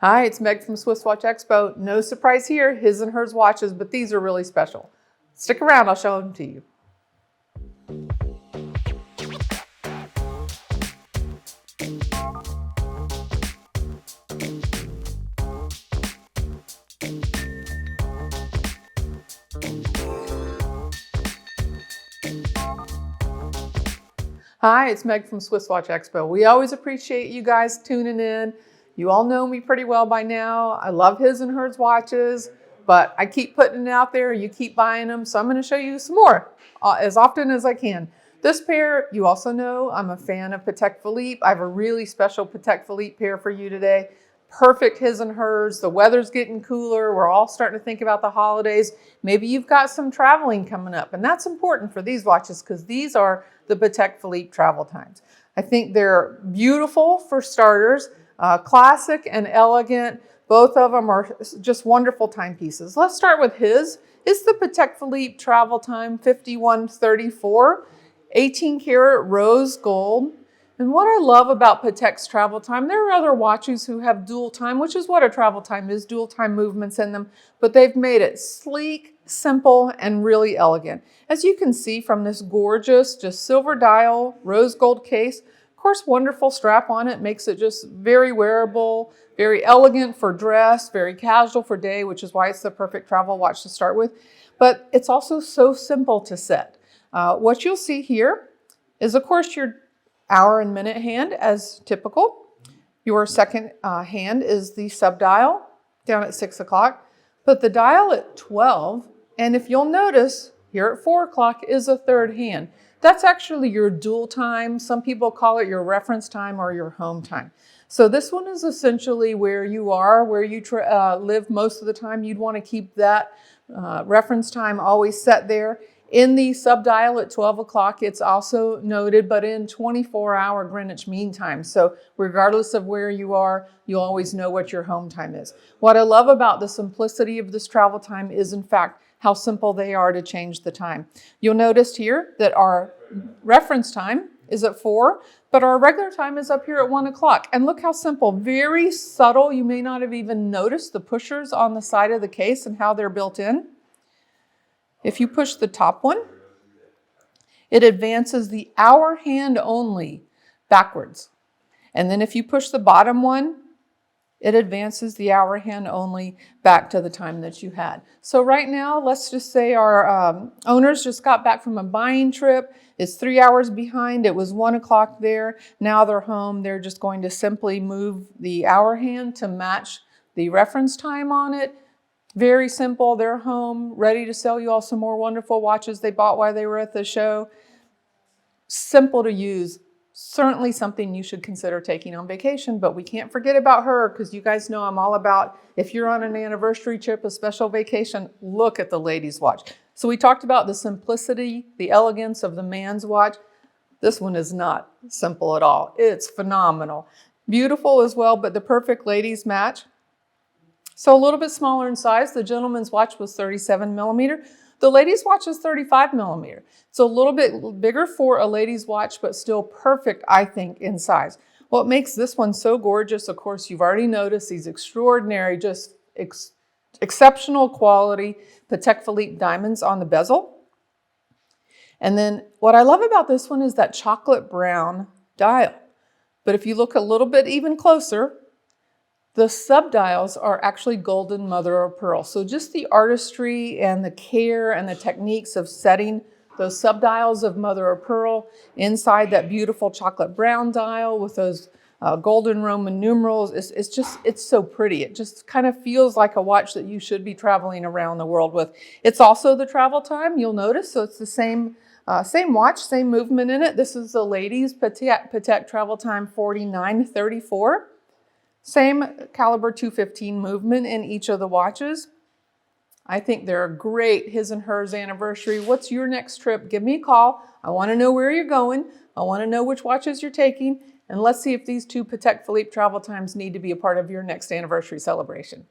Hi, it's Meg from SwissWatchExpo. No surprise here, his and hers watches, but these are really special. Stick around, I'll show them to you. Hi, it's Meg from SwissWatchExpo. We always appreciate you guys tuning in. You all know me pretty well by now. I love his and hers watches, but I keep putting it out there. You keep buying them, so I'm going to show you some more as often as I can. This pair, you also know I'm a fan of Patek Philippe. I have a really special Patek Philippe pair for you today. Perfect his and hers. The weather's getting cooler. We're all starting to think about the holidays. Maybe you've got some traveling coming up, and that's important for these watches because these are the Patek Philippe travel times. I think they're beautiful for starters, classic and elegant. Both of them are just wonderful timepieces. Let's start with his. It's the Patek Philippe travel time 5134, 18 karat rose gold. And what I love about Patek's travel time, there are other watches who have dual time, which is what a travel time is, dual time movements in them, but they've made it sleek, simple, and really elegant. As you can see from this gorgeous, just silver dial, rose gold case, of course, wonderful strap on it, makes it just very wearable, very elegant for dress, very casual for day, which is why it's the perfect travel watch to start with. But it's also so simple to set. What you'll see here is, of course, your hour and minute hand as typical. Your second hand is the subdial down at 6 o'clock, but the dial at 12, and if you'll notice, here at 4 o'clock is a third hand. That's actually your dual time. Some people call it your reference time or your home time. So this one is essentially where you are, where you live most of the time. You'd want to keep that reference time always set there. In the subdial at 12 o'clock, it's also noted, but in 24-hour Greenwich Mean Time. So regardless of where you are, you'll always know what your home time is. What I love about the simplicity of this travel time is, in fact, how simple they are to change the time. You'll notice here that our reference time is at 4, but our regular time is up here at 1 o'clock. And look how simple, very subtle. You may not have even noticed the pushers on the side of the case and how they're built in. If you push the top one, it advances the hour hand only backwards. And then if you push the bottom one, it advances the hour hand only back to the time that you had. So right now, let's just say our owners just got back from a buying trip. It's 3 hours behind. It was 1 o'clock there. Now they're home. They're just going to simply move the hour hand to match the reference time on it. Very simple. They're home, ready to sell you all some more wonderful watches they bought while they were at the show. Simple to use. Certainly something you should consider taking on vacation, but we can't forget about her because you guys know I'm all about, if you're on an anniversary trip, a special vacation, look at the ladies' watch. So we talked about the simplicity, the elegance of the man's watch. This one is not simple at all. It's phenomenal. Beautiful as well, but the perfect ladies match. So a little bit smaller in size. The gentleman's watch was 37 millimeter. The ladies' watch is 35 millimeter. So a little bit bigger for a ladies' watch, but still perfect, I think, in size. What makes this one so gorgeous, of course, you've already noticed these extraordinary, just exceptional quality Patek Philippe diamonds on the bezel. And then what I love about this one is that chocolate brown dial. But if you look a little bit even closer, the subdials are actually golden mother of pearl. So just the artistry and the care and the techniques of setting those subdials of mother of pearl inside that beautiful chocolate brown dial with those golden Roman numerals, it's so pretty. It just kind of feels like a watch that you should be traveling around the world with. It's also the travel time, you'll notice. So it's the same watch, same movement in it. This is the ladies' Patek travel time 4934. Same caliber 215 movement in each of the watches. I think they're a great his and hers anniversary. What's your next trip? Give me a call. I want to know where you're going. I want to know which watches you're taking. And let's see if these two Patek Philippe travel times need to be a part of your next anniversary celebration.